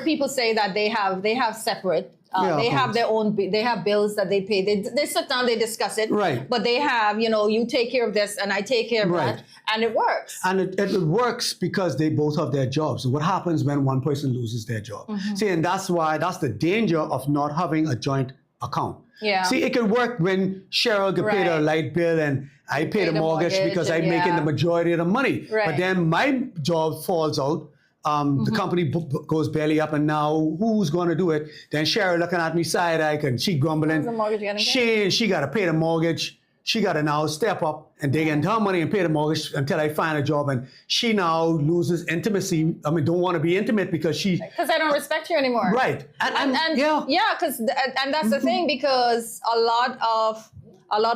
people say that they have separate. Yeah, They of have course. their own. They have bills that they pay. They sit down, they discuss it. Right. But they have, you take care of this, and I take care of Right. that, and it works. And it works because they both have their jobs. So what happens when one person loses their job? Mm-hmm. See, and that's the danger of not having a joint account. Yeah. See, it can work when Cheryl can pay the Right. light bill and I pay the mortgage because I'm and making the yeah. majority of the money. Right. But then my job falls out. The company goes belly up, and now who's going to do it? Then Cheryl looking at me side-eyed, and she grumbling. How's the mortgage gonna get? She got to pay the mortgage. She got to now step up and dig into her money and pay the mortgage until I find a job. And she now loses intimacy. I mean, don't want to be intimate because she... Because I don't respect you anymore. Right. And yeah, because and that's the thing, because a lot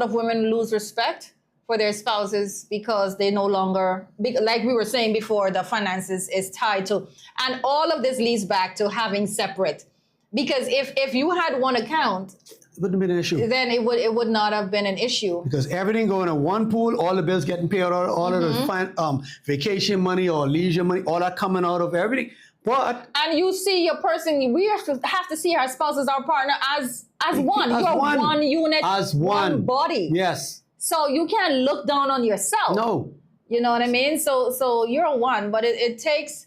of women lose respect for their spouses because they no longer, like we were saying before, the finances is tied to, and all of this leads back to having separate. Because if you had one account, it wouldn't have been an issue. then it would not have been an issue. Because everything going in one pool, all the bills getting paid, all of the vacation money or leisure money, all that coming out of everything. But And you see your person, we have to see our spouse as our partner as one. As You're one. one unit, as one body. Yes. So you can't look down on yourself. No. You know what I mean? So you're a one, but it takes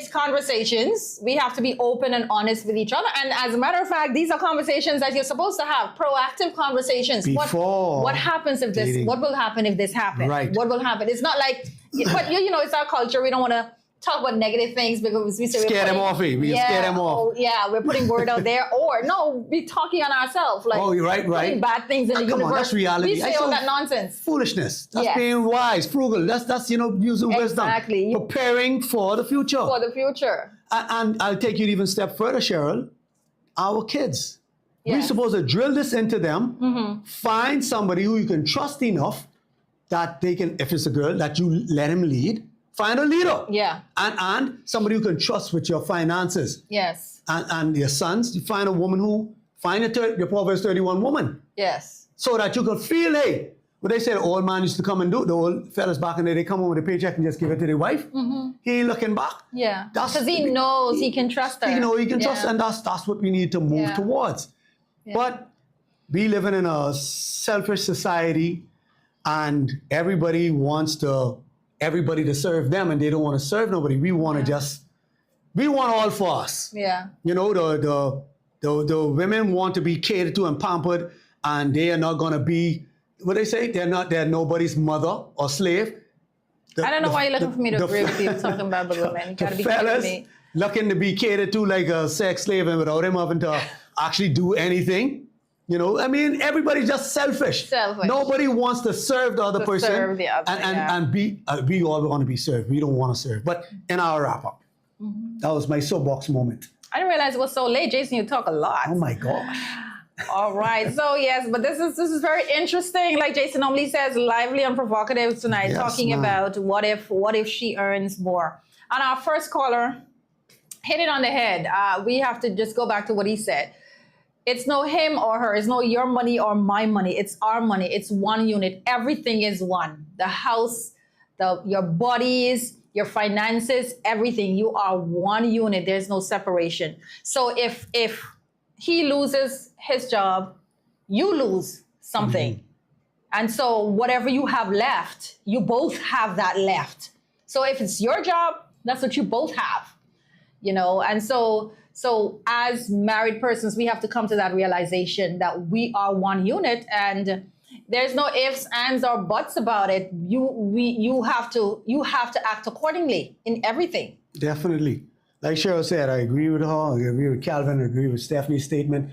conversations. We have to be open and honest with each other. And as a matter of fact, these are conversations that you're supposed to have, proactive conversations. Before what happens if this? dating. What will happen if this happens? Right. What will happen? It's not like, but it's our culture. We don't want to talk about negative things because we say Scare them off, we scare them off. Oh, yeah, we're putting word out there. Or no, we're talking on ourselves. Like, Oh, you're right. putting bad things in the Come universe. on, that's reality. We say I all saw that nonsense. Foolishness. That's Yes. being wise, frugal. That's using wisdom. Exactly. Preparing for the future. For the future. And I'll take you even a step further, Cheryl. Our kids. We're Yes. supposed to drill this into them, find somebody who you can trust enough that they can, if it's a girl, that you let him lead. Find a leader. Yeah. And somebody you can trust with your finances. Yes. And your sons, you find a woman who, find your Proverbs 31 woman. Yes. So that you can feel, hey, what they say the old man used to come and do, the old fellas back in the day, they come home with a paycheck and just give it to their wife. He ain't looking back. Yeah. That's- Because he knows he can trust her. He know he can trust, and that's what we need to move towards. But we living in a selfish society, and everybody wants everybody to serve them, and they don't want to serve nobody. We want to we want all for us. Yeah. You know, the women want to be catered to and pampered, and they are not going to be, what they say, they're nobody's mother or slave. I don't know why you're looking for me to agree with you talking about the women. You gotta be kidding fellas me. looking to be catered to like a sex slave, and without him having to actually do anything. You know, I mean, everybody's just selfish. Selfish. Nobody wants to serve the other To person. serve the other, and we all want to be served. We don't want to serve. But in our wrap up, that was my soapbox moment. I didn't realize it was so late. Jason, you talk a lot. Oh my gosh. All right. So yes, but this is very interesting. Like Jason normally says, lively and provocative tonight, Yes, talking ma'am. about what if she earns more. And our first caller hit it on the head. We have to just go back to what he said. It's no him or her. It's no your money or my money. It's our money. It's one unit. Everything is one. The house, your bodies, your finances, everything. You are one unit. There's no separation. So if he loses his job, you lose something. And so whatever you have left, you both have that left. So if it's your job, that's what you both have, you know? And so as married persons, we have to come to that realization that we are one unit, and there's no ifs, ands, or buts about it. You have to act accordingly in everything. Definitely. Like Cheryl said, I agree with her. I agree with Calvin. I agree with Stephanie's statement.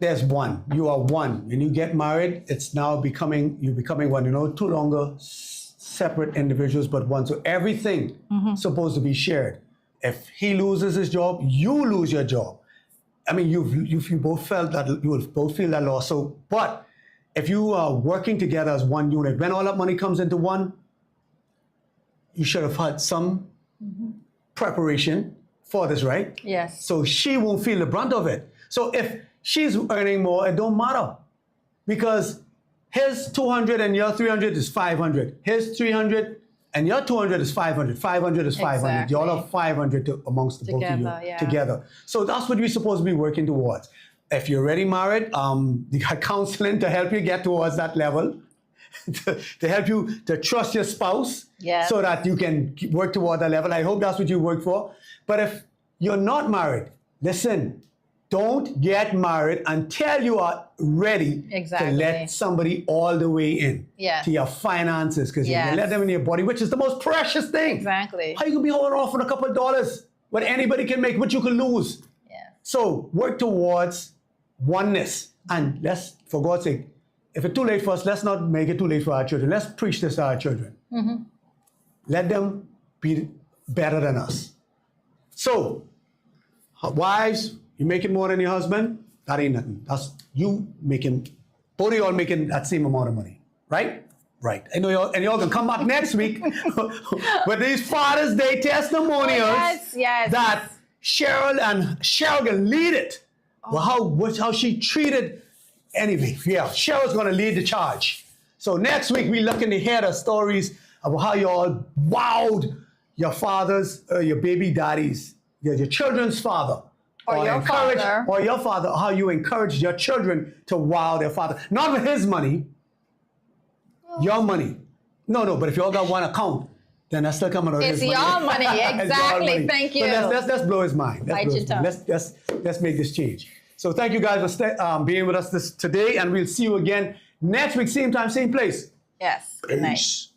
There's one. You are one. When you get married, it's now becoming one. You're no longer separate individuals, but one. So everything supposed to be shared. If he loses his job, you lose your job. I mean, you both felt that you will both feel that loss. So, but if you are working together as one unit, when all that money comes into one, you should have had some preparation for this, right? Yes. So she won't feel the brunt of it. So if she's earning more, it don't matter, because his 200 and your 300 is 500. His 300 and your 200 is 500. 500 is 500. Exactly. Y'all are 500 amongst the both of you together. So that's what we're supposed to be working towards. If you're already married, you got counseling to help you get towards that level, to help you to trust your spouse, so that you can work toward that level. I hope that's what you work for. But if you're not married, listen, don't get married until you are ready to let somebody all the way in to your finances, because you can let them in your body, which is the most precious thing. Exactly. How you can be holding off on a couple of dollars what anybody can make, what you can lose? So work towards oneness. And let's, for God's sake, if it's too late for us, let's not make it too late for our children. Let's preach this to our children. Let them be better than us. So, wives, you making more than your husband? That ain't nothing. That's you making, both of y'all making that same amount of money, right? Right. I know y'all, and y'all can come back next week with these Father's Day testimonials that Cheryl can lead it. Well, how she treated, anyway, Cheryl's going to lead the charge. So next week, we're looking to hear the stories about how y'all wowed your fathers, your baby daddies, your children's father. Or your father. Or your father, how you encourage your children to wow their father. Not with his money, your money. No, but if you all got one account, then that's still coming out of his money. It's your money, exactly. Thank you. So let's blow his mind. Let's make this change. So thank you guys for being with us today, and we'll see you again next week, same time, same place. Yes. Good night.